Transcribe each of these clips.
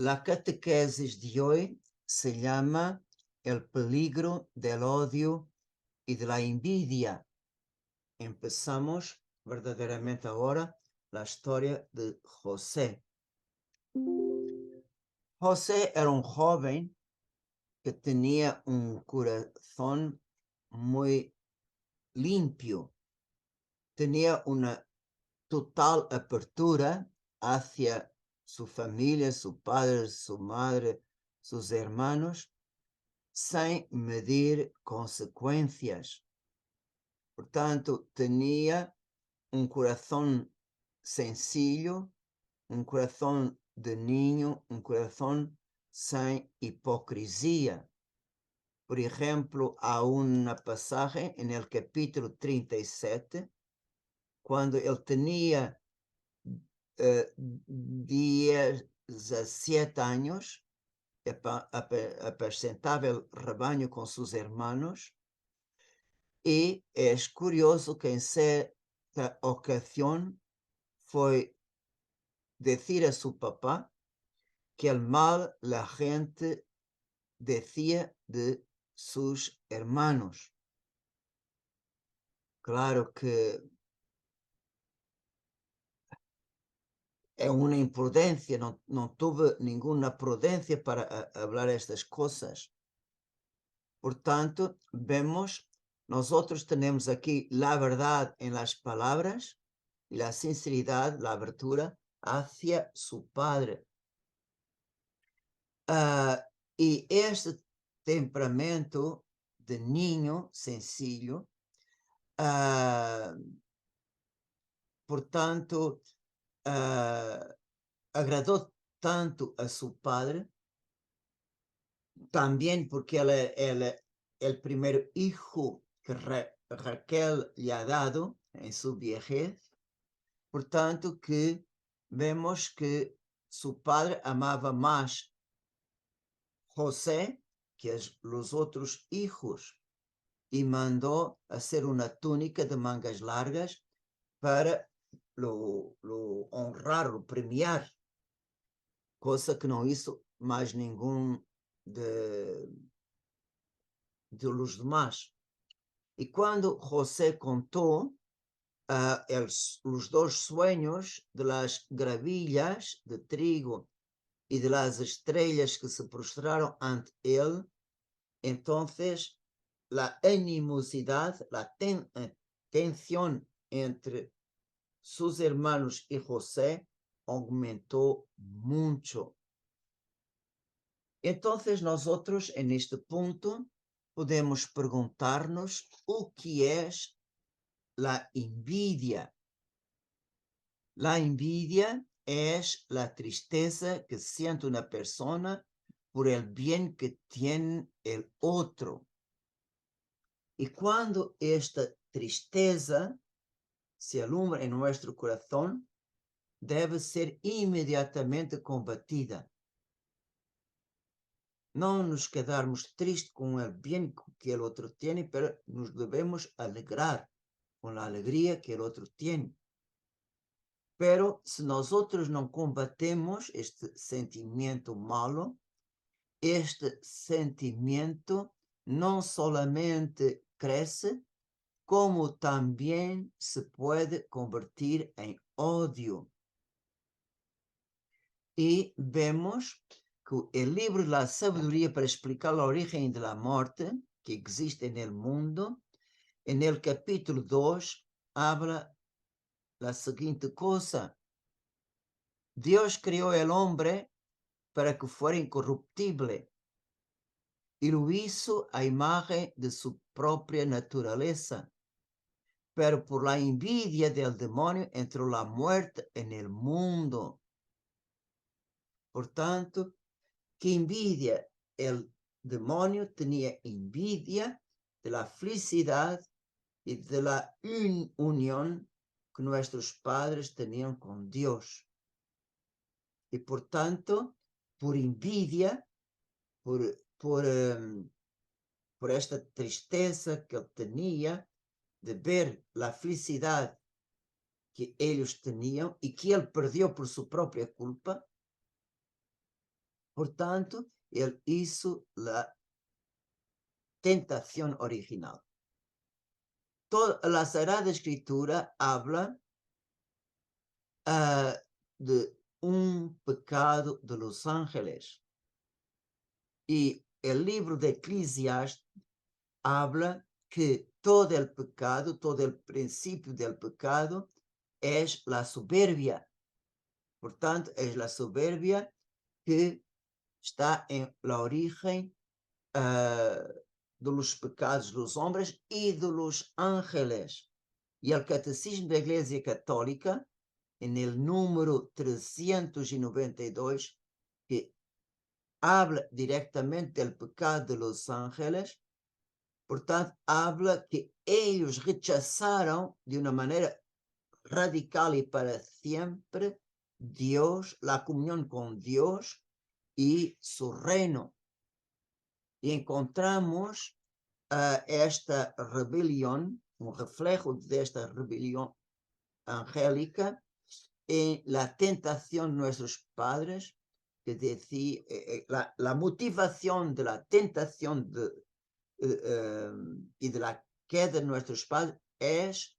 La catequesis de hoy se llama El peligro del odio y de la envidia. Empezamos verdaderamente ahora la historia de José. José era un joven que tenía un corazón muy limpio. Tenía una total apertura hacia su familia, su padre, su madre, sus hermanos, sem medir consequências. Portanto, tinha um coração sencillo, um coração de ninho, um coração sem hipocrisia. Por exemplo, há uma passagem no capítulo 37, quando ele tinha 17 anos, apacentava o rebanho com seus irmãos. Y es curioso que en cierta ocasión fue decir a su papá que el mal la gente decía de sus hermanos. Claro que es una imprudencia, no tuve ninguna prudencia para hablar estas cosas. Por tanto, vemos, nosotros tenemos aquí la verdad en las palabras y la sinceridad, la abertura hacia su padre. Y este temperamento de niño sencillo, por tanto, agradó tanto a su padre, también porque el primer hijo que Raquel le ha dado en su viejez, por tanto que vemos que su padre amaba más José que los otros hijos y mandó hacer una túnica de mangas largas para lo honrar, lo premiar, cosa que no hizo más ningún de los demás. Y cuando José contó los dos sueños de las gravillas de trigo y de las estrellas que se prostraron ante él, entonces la animosidad, la tensión entre sus hermanos y José aumentó mucho. Entonces nosotros en este punto podemos preguntarnos o que es la envidia. La envidia es la tristeza que siente una persona por el bien que tiene el otro. Y cuando esta tristeza se alumbra en nuestro corazón, debe ser inmediatamente combatida. No nos quedarmos tristes con el bien que el otro tiene, pero nos debemos alegrar con la alegría que el otro tiene. Pero si nosotros no combatemos este sentimiento malo, este sentimiento no solamente crece, como también se puede convertir en odio. Y vemos que el libro La Sabiduría para explicar el origen de la muerte que existe en el mundo, en el capítulo 2, habla la siguiente cosa. Dios creó el hombre para que fuera incorruptible y lo hizo a imagen de su propia naturaleza. Pero por la envidia del demonio entró la muerte en el mundo. Por tanto, ¿qué envidia? El demonio tenía envidia de la felicidad y de la unión que nuestros padres tenían con Dios. Y por tanto, por envidia, por esta tristeza que él tenía de ver la felicidad que ellos tenían y que él perdió por su propia culpa, Portanto, él hizo la tentación original. Toda la Sagrada Escritura habla de un pecado de los ángeles. Y el libro de Eclesiastes habla que todo el pecado, todo el principio del pecado es la soberbia. Por tanto, es la soberbia que está en la origen de los pecados de los hombres y de los ángeles. Y el Catecismo de la Iglesia Católica, en el número 392, que habla directamente del pecado de los ángeles, portanto, habla que ellos rechazaron de una manera radical y para siempre Dios, la comunión con Dios y su reino. Y encontramos esta rebelión, un reflejo de esta rebelión angélica en la tentación de nuestros padres, que decía, la motivación de la tentación y de la queda de nuestros padres es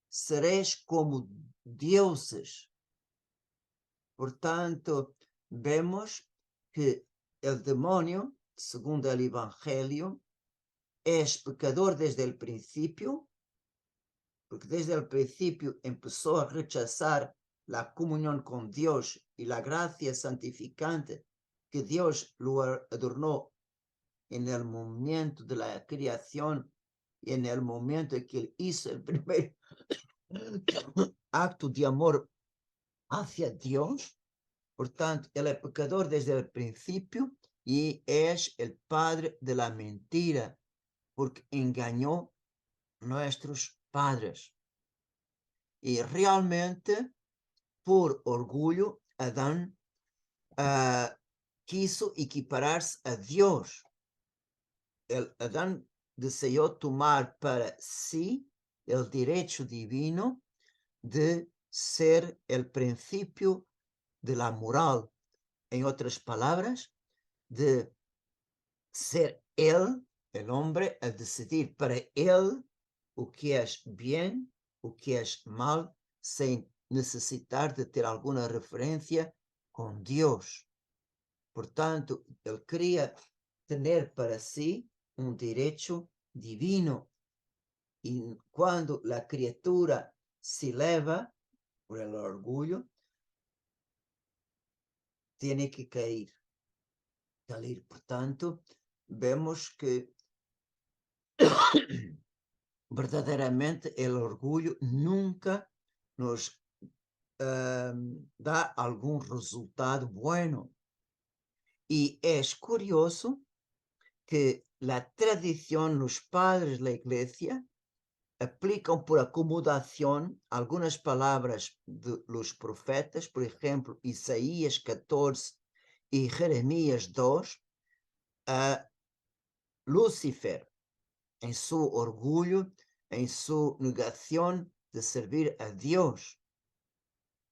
seréis como dioses. Portanto, vemos que el demonio, según el Evangelio, es pecador desde el principio, porque desde el principio empezó a rechazar la comunión con Dios y la gracia santificante que Dios lo adornó en el momento de la creación y en el momento en que él hizo el primer acto de amor hacia Dios. Por tanto, él es pecador desde el principio y es el padre de la mentira, porque engañó a nuestros padres. Y realmente, por orgullo, Adán quiso equipararse a Dios. Adán deseó tomar para sí el derecho divino de ser el principio de la moral. En otras palabras, de ser él, el hombre, a decidir para él o que es bien, o que es mal, sem necessitar de ter alguma referência com Deus. Portanto, ele queria ter para si um direito divino. E quando a criatura se leva por el orgulho, tiene que cair. Portanto, vemos que verdadeiramente el orgulho nunca nos da algum resultado bueno. Y es curioso que la tradición, los padres de la iglesia, aplican por acomodación algunas palabras de los profetas, por ejemplo, Isaías 14 y Jeremías 2, a Lucifer, en su orgullo, en su negación de servir a Dios.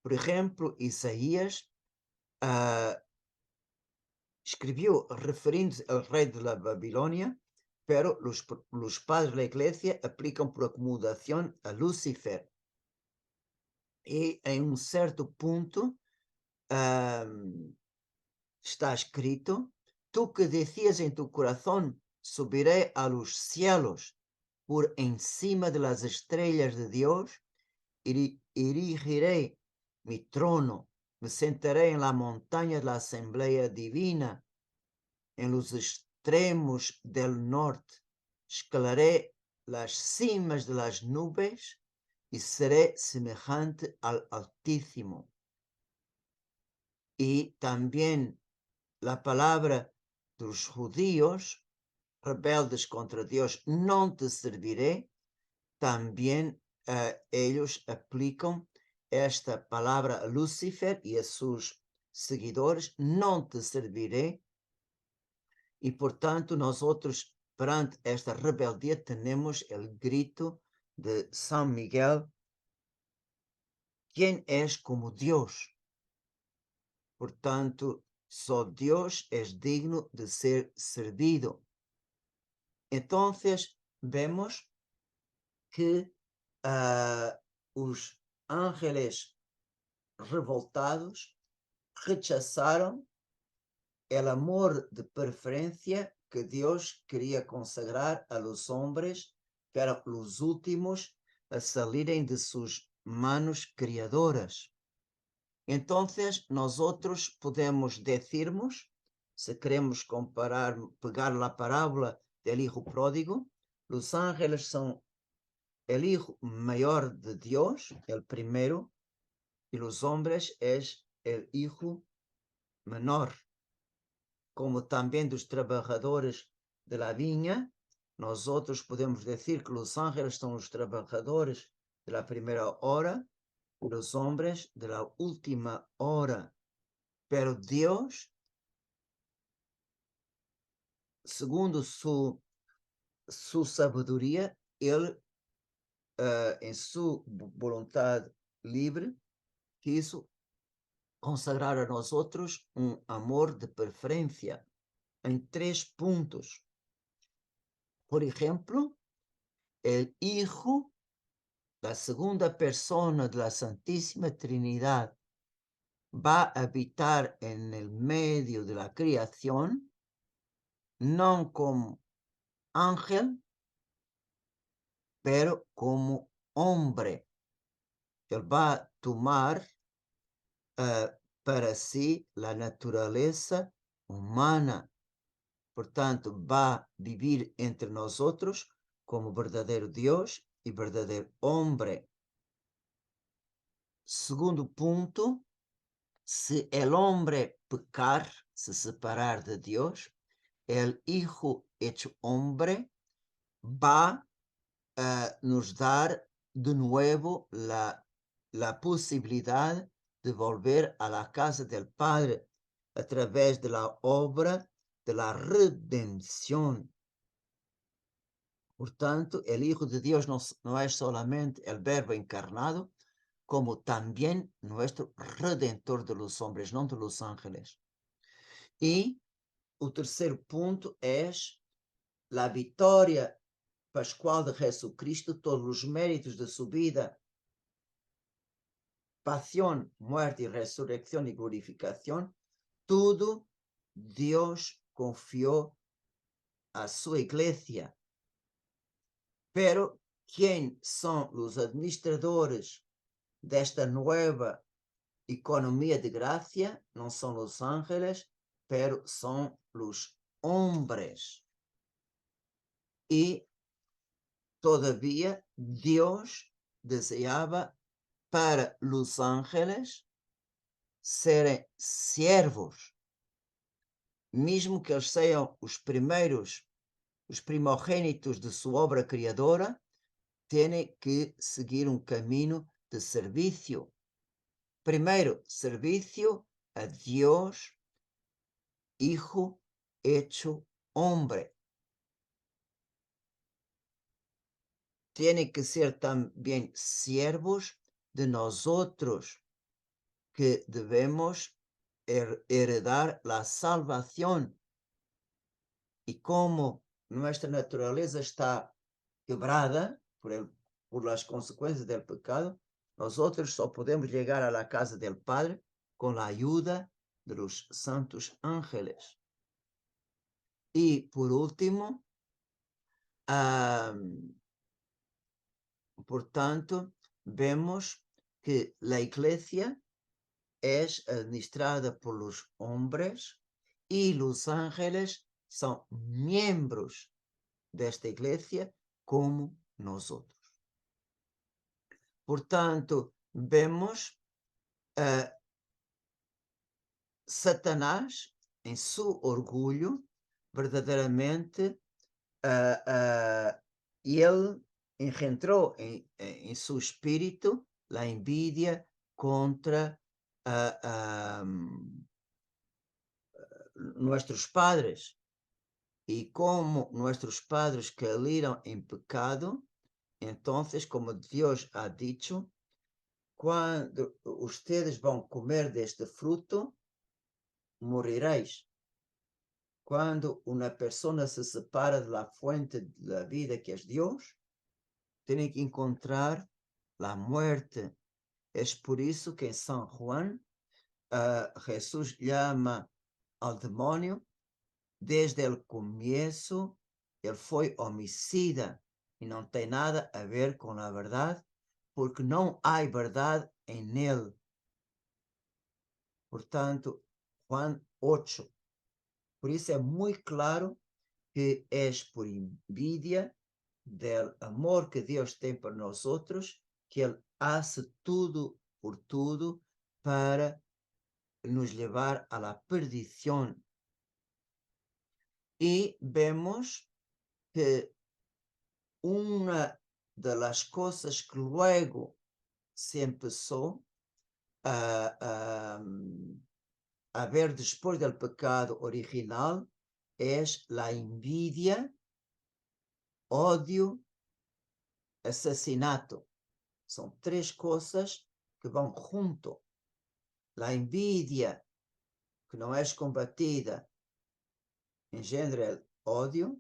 Por ejemplo, Isaías escribió refiriéndose al rey de la Babilonia, pero los padres de la iglesia aplican por acomodación a Lucifer. Y en un cierto punto está escrito: tú que decías en tu corazón, subiré a los cielos, por encima de las estrellas de Dios, erigiré mi trono, me sentaré en la montaña de la asamblea divina, en los extremos del norte, escalaré las cimas de las nubes y seré semejante al Altísimo. Y también la palabra de los judíos rebeldes contra Dios, no te serviré, también ellos aplican esta palabra a Lucifer y a sus seguidores, no te serviré. Y por tanto, nosotros, perante esta rebeldía, tenemos el grito de San Miguel: ¿quién es como Dios? Por tanto, só Dios es digno de ser servido. Entonces, vemos que os ángeles revoltados rechazaron el amor de preferencia que Dios quería consagrar a los hombres, que eran los últimos a salirem de sus manos criadoras. Entonces, nosotros podemos decirmos, si queremos comparar, pegar la parábola del hijo pródigo, los ángeles son el hijo mayor de Dios, el primero, y los hombres es el hijo menor. Como también dos trabajadores de la viña, nosotros podemos decir que los ángeles son los trabajadores de la primera hora y los hombres de la última hora. Pero Dios, segundo su sabedoria, Ele, em sua vontade livre, quis consagrar a nós outros amor de preferência em 3 pontos. Por exemplo, o Hijo, la segunda persona de la Santísima Trinidad, va a habitar en el medio de la creación, no como ángel, pero como hombre. Él va a tomar para sí la naturaleza humana. Portanto, va a vivir entre nosotros como verdadeiro Dios e verdadeiro hombre. Segundo ponto, se el hombre pecar, se separar de Dios, el Hijo hecho hombre va a nos dar de nuevo la posibilidad de volver a la casa del Padre a través de la obra de la redención. Por tanto, el Hijo de Dios no es solamente el Verbo encarnado, como también nuestro Redentor de los hombres, no de los ángeles. Y el tercer punto es la victoria pascual de Jesucristo, todos los méritos de su vida, pasión, muerte y resurrección y glorificación, todo Dios confió a su iglesia. Pero, ¿quién son los administradores de esta nueva economía de gracia? No son los ángeles, pero son los hombres. Y todavía Dios deseaba para los ángeles serem siervos, mesmo que eles sejam os primeiros, os primogênitos de sua obra criadora, têm que seguir um caminho de serviço. Primeiro, serviço a Deus, Hijo hecho hombre. Tienen que ser también siervos de nosotros, que debemos heredar la salvación. Y como nuestra naturaleza está quebrada por las consecuencias del pecado, nosotros solo podemos llegar a la casa del Padre con la ayuda de los santos ángeles. Y por último, por tanto, vemos que la iglesia es administrada por los hombres y los ángeles son miembros de esta iglesia como nosotros. Por tanto, vemos Satanás, em seu orgulho, verdadeiramente, ele engendrou em seu espírito a envidia contra nuestros padres. Y como nuestros padres cayeron en pecado, entonces, como Dios ha dicho, cuando ustedes van a comer de este fruto, moriréis. Cuando una persona se separa de la fuente de la vida que es Dios, tiene que encontrar la muerte. Es por eso que en San Juan Jesús llama al demonio. Desde el comienzo, él fue homicida y no tiene nada a ver con la verdad, porque no hay verdad en él. Por tanto, Juan 8. Por isso é muito claro que és por envidia del amor que Deus tem para nós outros, que Ele hace tudo por tudo para nos levar a la perdición. Y vemos que una de las cosas que luego se empezó a ver después del pecado original es la envidia, odio, assassinato. São três coisas que vão junto. A envidia, que não é combatida, engendra o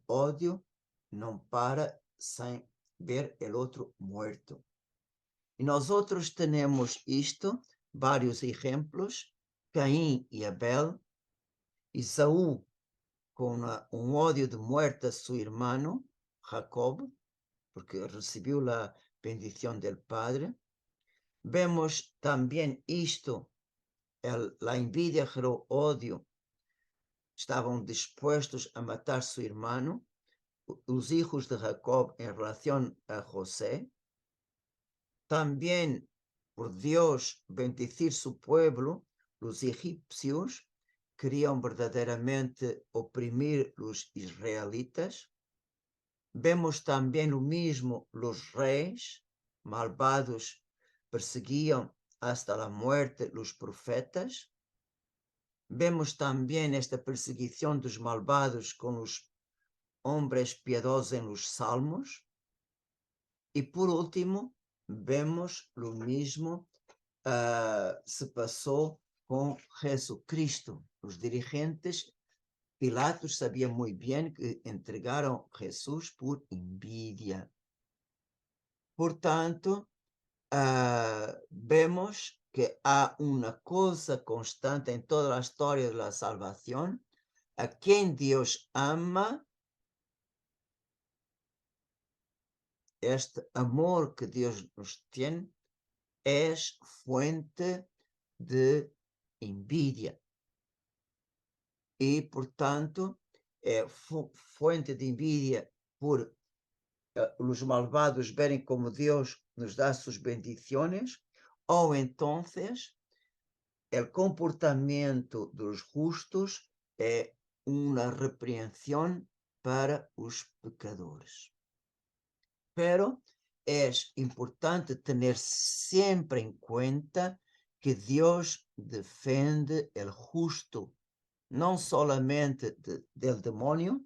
ódio não para sem ver o outro morto. E nós outros temos isto, vários exemplos, Caim e Abel, Esaú com ódio de morte a seu irmão, Jacob, porque recebeu a bendição do Padre. Vemos também isto, a envidia gerou ódio, estavam dispostos a matar seu irmão, os hijos de Jacob em relação a José. Também, por Deus bendecir su pueblo, os egípcios queriam verdadeiramente oprimir os israelitas. Vemos também o mesmo, os reis malvados perseguiam hasta la muerte los profetas. Vemos também esta perseguição dos malvados com os homens piedosos en los salmos. E por último, vemos o mesmo se passou com Jesucristo. Os dirigentes, Pilatos sabia muito bem que entregaram Jesus por envidia. Portanto, vemos que há uma coisa constante em toda a história da salvação: a quem Deus ama, este amor que Deus nos tem é fuente de envidia. E, portanto, é fuente de envidia por os malvados verem como Deus nos dá suas bendições, ou então o comportamento dos justos é uma repreensão para os pecadores. Pero é importante ter sempre em conta que Deus defende o justo, não solamente del demônio,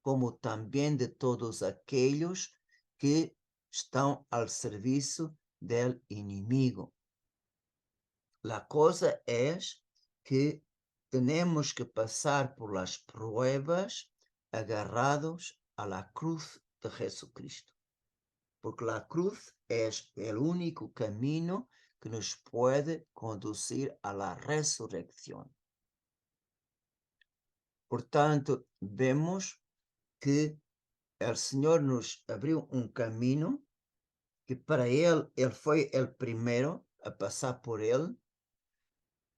como também de todos aqueles que estão ao serviço del inimigo. A coisa é que temos que passar por las pruebas agarrados a la cruz de Jesucristo, porque a cruz é o único caminho que nos pode conduzir a la resurrección. Portanto, vemos que o Senhor nos abriu caminho, que para Ele foi o primeiro a passar por ele,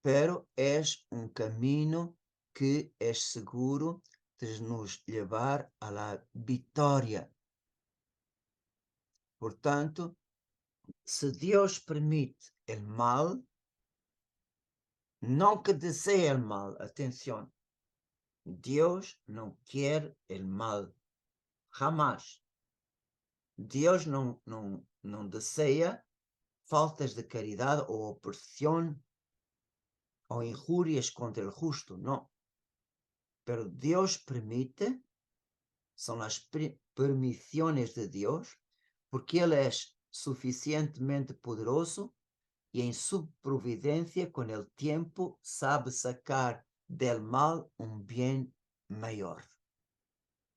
pero é caminho que é seguro de nos levar a la vitória. Portanto, se Deus permite o mal, não que deseja o mal, atenção, Deus não quer o mal, jamás. Deus não deseja faltas de caridade ou opressão ou injúrias contra o justo, não. Pero Deus permite, são as permissões de Deus, porque Ele é suficientemente poderoso y en su providencia con el tiempo sabe sacar del mal un bien mayor.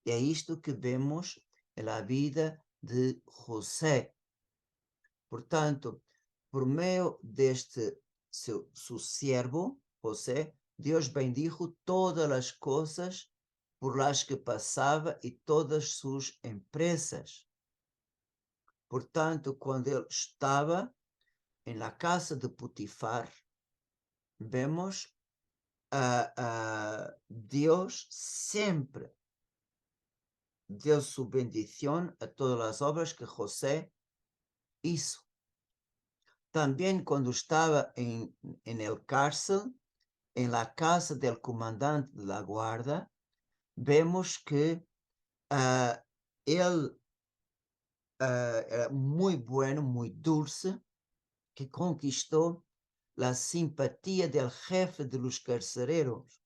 E é isto que vemos na vida de José. Portanto, por meio deste su siervo, José, Deus bendijo todas as coisas por las que passava e todas suas empresas. Portanto, quando ele estava na casa de Potifar, vemos Deus sempre deu su bendición a todas las obras que José hizo. También cuando estaba en el cárcel, en la casa del comandante de la guardia, vemos que él era muy bueno, muy dulce, que conquistó la simpatía del jefe de los carceleros,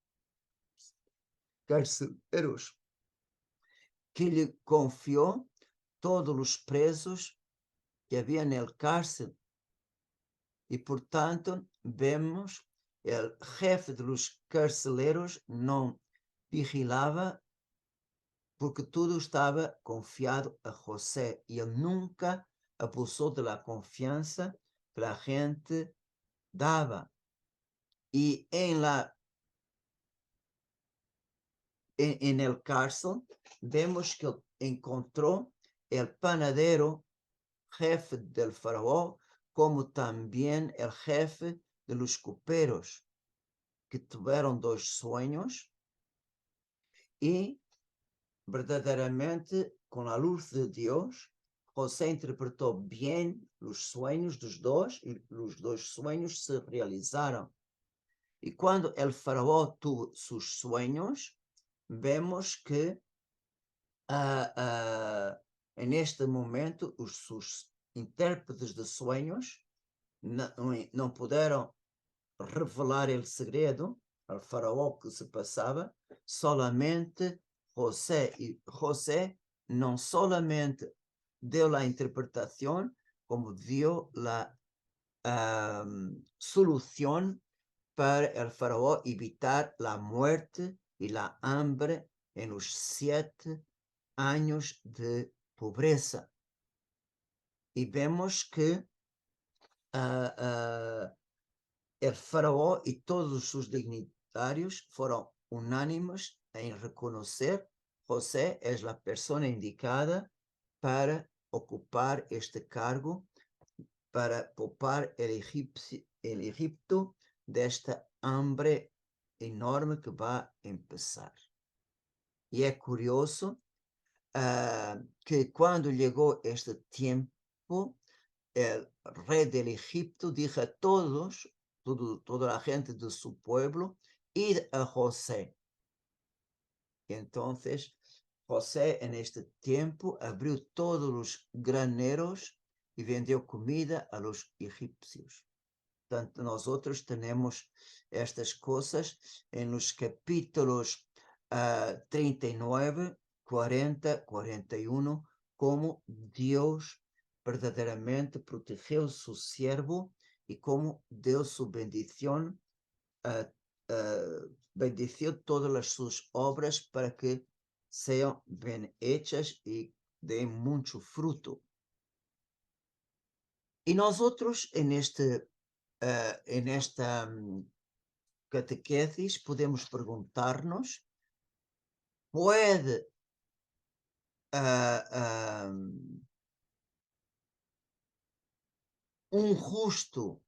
que le confió todos los presos que había en el cárcel. Y por tanto, vemos el jefe de los carceleros no vigilaba porque todo estaba confiado a José y él nunca abusó de la confianza que la gente daba. Y en el cárcel vemos que encontró el panadero, jefe del faraón, como también el jefe de los coperos, que tuvieron dos sueños y verdaderamente con la luz de Dios, José interpretó bien los sueños dos dos y los dos sueños se realizaron. Y cuando el faraón tuvo sus sueños, vemos que en este momento sus intérpretes de sueños não puderam revelar el segredo al faraón que se pasaba, solamente José. Y José no solamente dio la interpretación, como dio la solución para el faraón evitar la muerte y la hambre en los 7 años de pobreza. Y vemos que el faraón y todos sus dignatarios fueron unánimes en reconocer José es la persona indicada para ocupar este cargo, para poupar el Egipto de esta hambre enorme que va a empezar. Y es curioso que cuando llegó este tiempo, el rey del Egipto dijo a todos, toda la gente de su pueblo, id a José. Y entonces José en este tiempo abrió todos los graneros y vendió comida a los egipcios. Tanto nosotros tenemos estas cosas en los capítulos 39, 40, 41, como Dios verdaderamente protegió su siervo y cómo dio su bendición, bendició todas sus obras para que sean bien hechas y den mucho fruto. Y nosotros en esta catequesis podemos preguntarnos, ¿puede un justo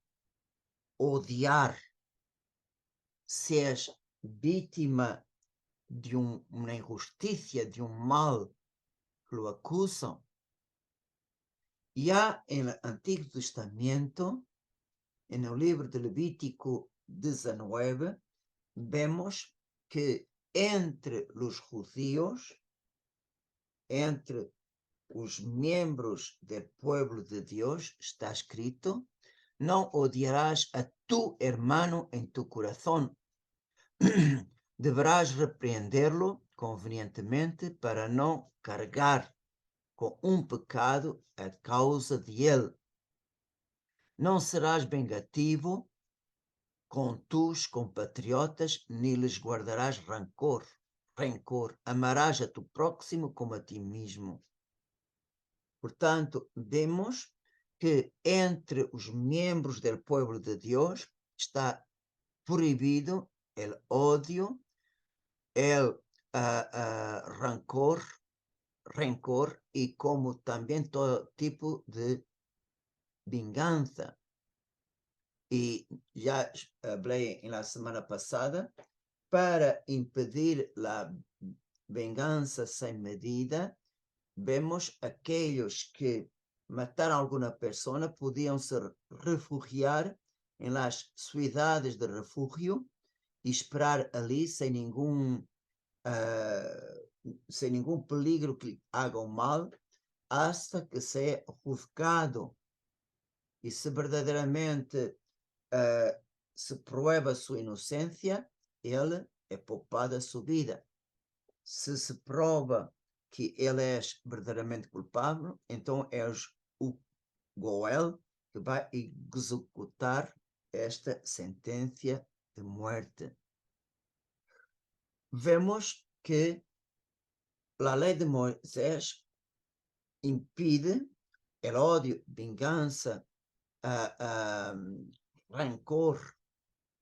odiar si es víctima de una injusticia, de un mal que lo acusan? Ya en el Antiguo Testamento, en el libro de Levítico 19, vemos que entre los judíos, entre los miembros del pueblo de Dios, está escrito, no odiarás a tu hermano en tu corazón. Deberás reprenderlo convenientemente para no cargar con un pecado a causa de él. Não serás vingativo com tus compatriotas, nem lhes guardarás rancor. Amarás a tu próximo como a ti mesmo. Portanto, vemos que entre os membros do povo de Deus está proibido o ódio, o rencor e como também todo tipo de vingança. E já falei na semana passada, para impedir a vingança sem medida, vemos aqueles que mataram alguma pessoa podiam se refugiar em las cidades de refúgio e esperar ali sem nenhum peligro que lhe hagam mal, hasta que seja juzgado. E se verdadeiramente se prueba sua inocência, ele é poupado a sua vida. Se prova que ele é verdadeiramente culpável, então é o Goel que vai executar esta sentença de morte. Vemos que a lei de Moisés impide o ódio, vingança, rancor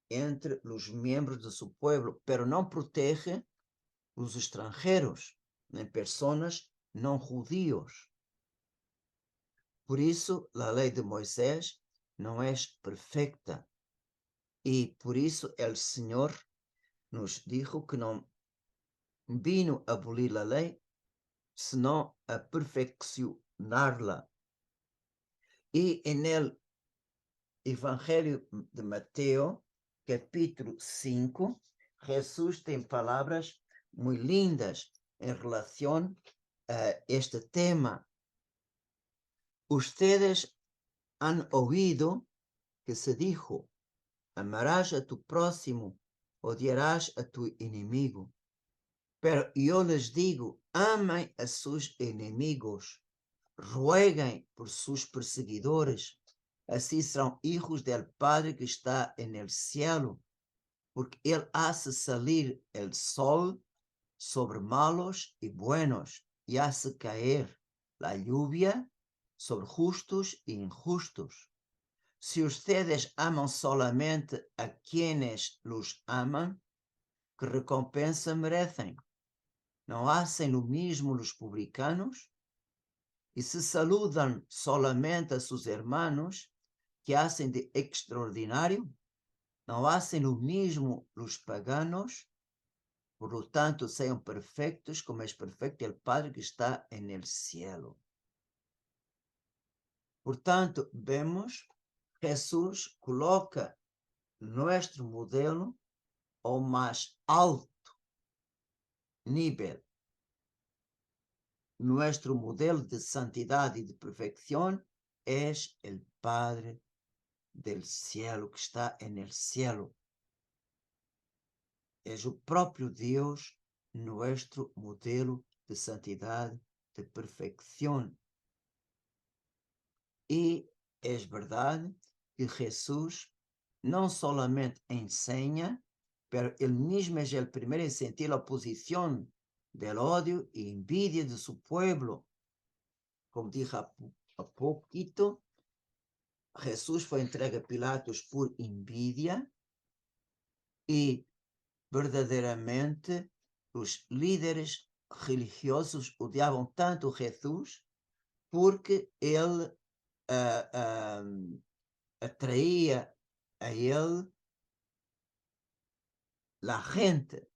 entre os membros de seu povo, pero não protege os estrangeiros, nem pessoas não judios. Por isso, a lei de Moisés não é perfeita. E por isso, o Senhor nos dijo que não vino a abolir a lei, senão a perfeccioná-la. E no Evangelho de Mateus, capítulo 5, Jesus tem palavras muito lindas em relação a este tema. Ustedes han oído que se dijo: amarás a tu próximo, odiarás a tu inimigo. Pero yo les digo, amem a sus enemigos, rueguen por sus perseguidores, así serán hijos del Padre que está en el cielo, porque Él hace salir el sol sobre malos y buenos, y hace caer la lluvia sobre justos e injustos. Si ustedes aman solamente a quienes los aman, ¿qué recompensa merecen? ¿No hacen lo mismo los publicanos? Y si saludan solamente a sus hermanos, ¿qué hacen de extraordinario? ¿No hacen lo mismo los paganos? Por lo tanto, sean perfectos como es perfecto el Padre que está en el cielo. Por tanto, vemos, Jesús coloca nuestro modelo ao mais alto nível. Nuestro modelo de santidade e de perfeição é o Padre del cielo, que está en el cielo. É o próprio Deus, nuestro modelo de santidade, de perfeição. E é verdade que Jesus não solamente ensina, pero él mismo es el primero en sentir la oposición del odio e envidia de su pueblo. Como dije a poquito, Jesús fue entregue a Pilatos por envidia y verdaderamente los líderes religiosos odiaban tanto a Jesús porque él atraía a él la gente,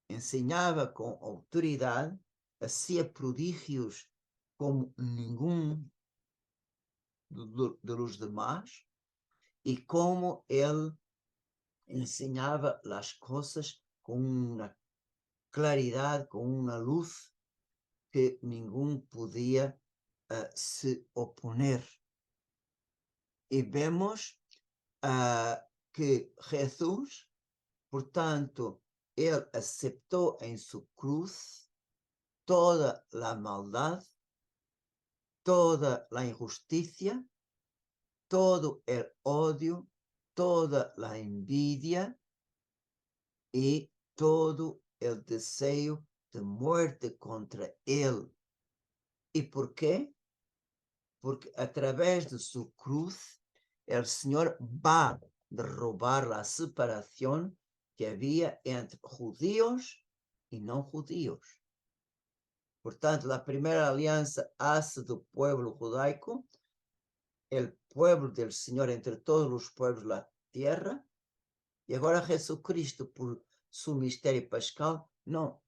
ensinava com autoridade, hacía prodigios como ninguém de los demás, e como ele ensinava as coisas com uma claridade, com uma luz que ninguém podia se oponer. E vemos que Jesus, portanto, ele aceitou em sua cruz toda a maldade, toda a injustiça, todo el odio, toda la envidia y todo el deseo de muerte contra él. ¿Y por qué? Porque a través de su cruz, el Señor va a derrubar la separación que había entre judíos y no judíos. Por tanto, la primera alianza hace del pueblo judaico el pueblo del Señor entre todos los pueblos de la tierra. Y ahora Jesucristo, por su misterio pascal, no,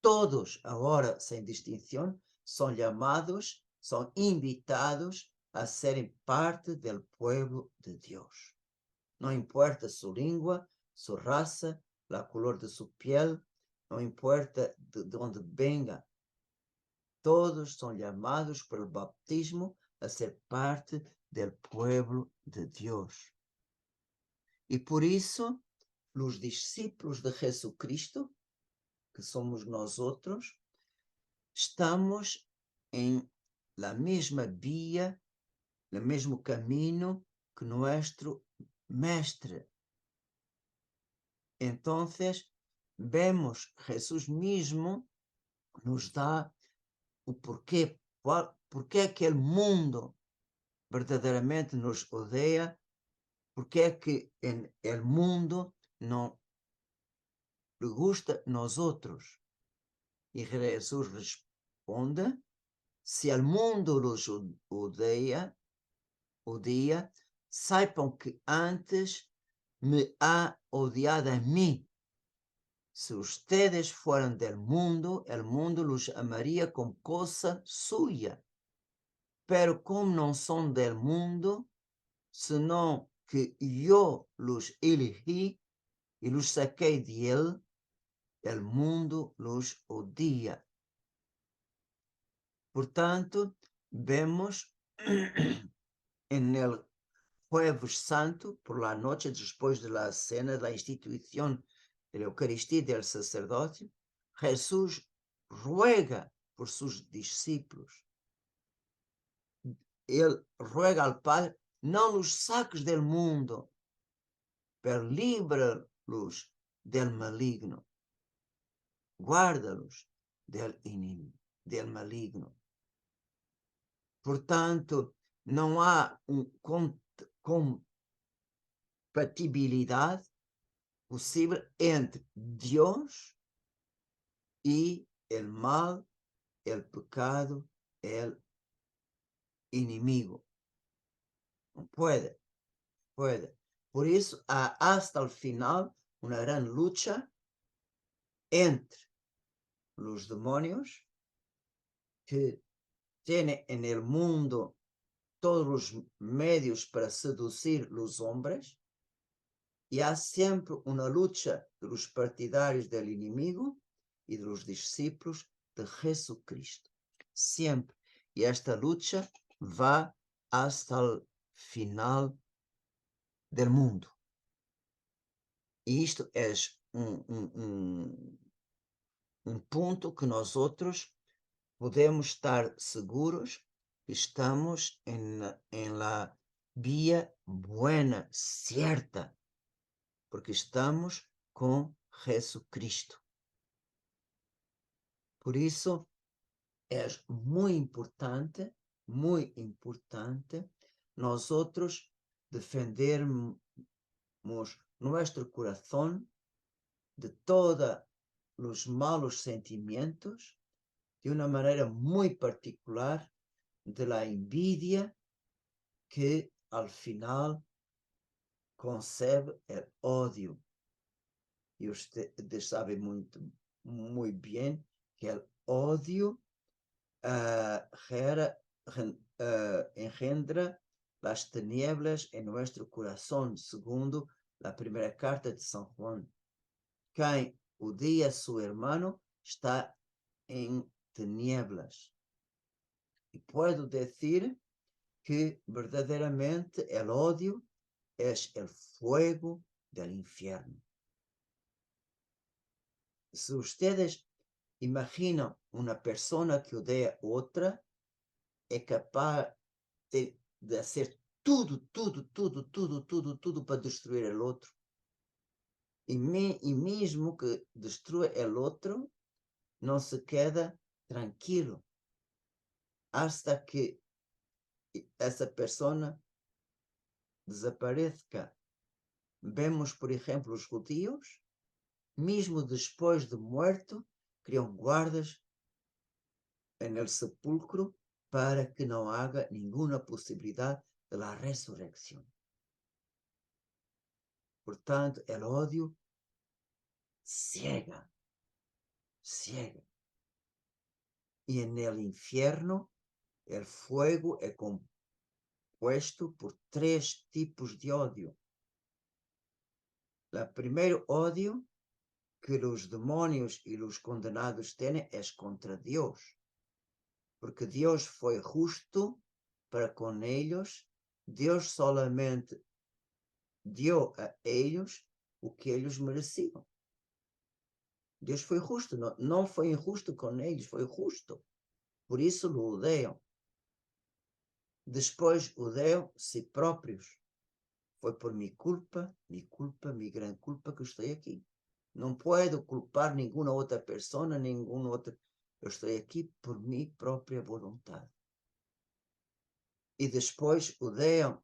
todos ahora, sin distinción, son llamados, son invitados a serem parte del pueblo de Dios. No importa su lengua, su raza, la color de su piel, no importa de dónde venga. Todos son llamados por el bautismo a ser parte del pueblo de Dios. Y por eso, los discípulos de Jesucristo, que somos nosotros, estamos en la misma vía, el mismo camino que nuestro Mestre. Entonces, vemos Jesús mismo nos da o porquê, porquê é que o mundo verdadeiramente nos odeia, porquê é que o mundo não le gusta nós outros. E Jesus responde: se o mundo los odia, saibam que antes me ha odiado a mí. Si ustedes fueran del mundo, el mundo los amaría como cosa suya. Pero como no son del mundo, sino que yo los elegí y los saqué de él, el mundo los odia. Por tanto, vemos en el Jueves Santo, por la noche, después de la cena de la institución de la Eucaristía del sacerdote, Jesús ruega por sus discípulos. Él ruega al Padre: no los saques del mundo, pero líbralos del maligno. Guárdalos del inimigo, del maligno. Por tanto, não há compatibilidade possível entre Deus e o mal, o pecado, o inimigo. Não puede. Por isso, há hasta el final uma grande lucha entre os demonios que tienen en el mundo todos los medios para seducir los hombres, y hay siempre una lucha de los partidarios del enemigo y de los discípulos de Jesucristo. Siempre. Y esta lucha va hasta el final del mundo. Y esto es un punto que nosotros podemos estar seguros que estamos en la vía buena, cierta, porque estamos con Jesucristo. Por eso es muy importante nosotros defendermos nuestro corazón de todos los malos sentimientos, de una manera muy particular de la envidia que al final concebe el odio. Y ustedes saben muy bien que el odio engendra las tinieblas en nuestro corazón, segundo la primera carta de San Juan. Quien odia a su hermano está en tinieblas. Y puedo decir que verdaderamente el odio es el fuego del infierno. Si ustedes imaginan una persona que odia a otra, es capaz de hacer tudo para destruir o outro. E mesmo que destrua o outro, não se queda tranquilo hasta que essa pessoa desapareça. Vemos, por exemplo, os judíos, mesmo depois de morto, criam guardas no sepulcro para que não haja nenhuma possibilidade de la resurrección. Portanto, o ódio ciega. Y en el infierno, el fuego es compuesto por 3 tipos de odio. El primer odio que los demonios y los condenados tienen es contra Dios, porque Dios fue justo para con ellos. Dios solamente dio a ellos o que ellos mereciam. Deus foi justo, não foi injusto com eles, foi justo. Por isso o odeiam. Depois odeiam si próprios. Foi por minha culpa, minha grande culpa que estou aqui. Não posso culpar nenhuma outra pessoa, nenhuma outra. Eu estou aqui por minha própria vontade. E depois odeiam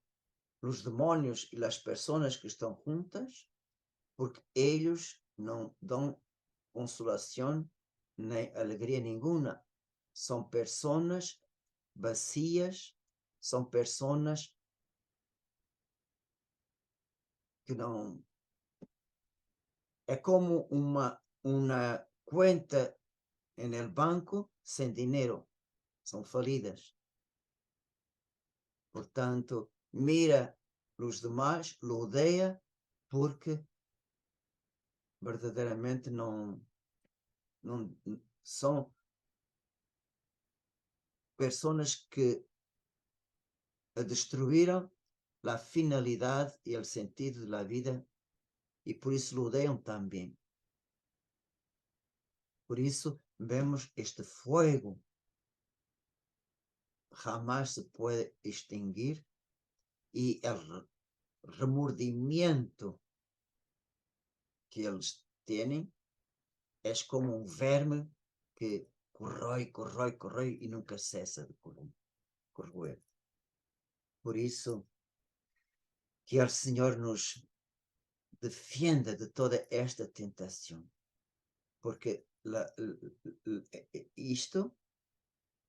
os demônios e as pessoas que estão juntas, porque eles não dão consolação nem alegria nenhuma. São pessoas vazias, são pessoas que não... É como uma conta no banco sem dinheiro. São falidas. Portanto, mira os demais, lo odeia, porque verdadeiramente não são pessoas que destruíram a finalidade e o sentido da vida, e por isso lo odeiam também. Por isso vemos este fogo jamás se pode extinguir, e o remordimiento que eles têm é como verme que corrói e nunca cessa de corroer. Por isso, que o Senhor nos defenda de toda esta tentação, porque isto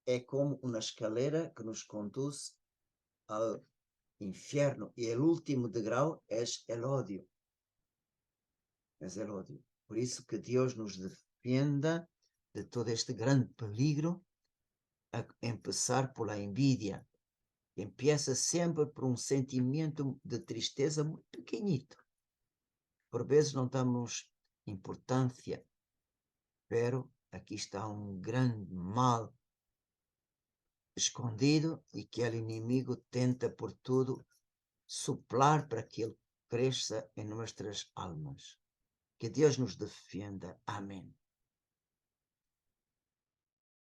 é como uma escalera que nos conduz ao inferno, e o último degrau é o ódio. Por isso que Deus nos defenda de todo este grande peligro, a começar pela envidia. Empieza sempre por um sentimento de tristeza muito pequenito. Por vezes não damos importância, pero aqui está um grande mal escondido e que o inimigo tenta por tudo soplar para que ele cresça em nossas almas. Que Deus nos defenda. Amém.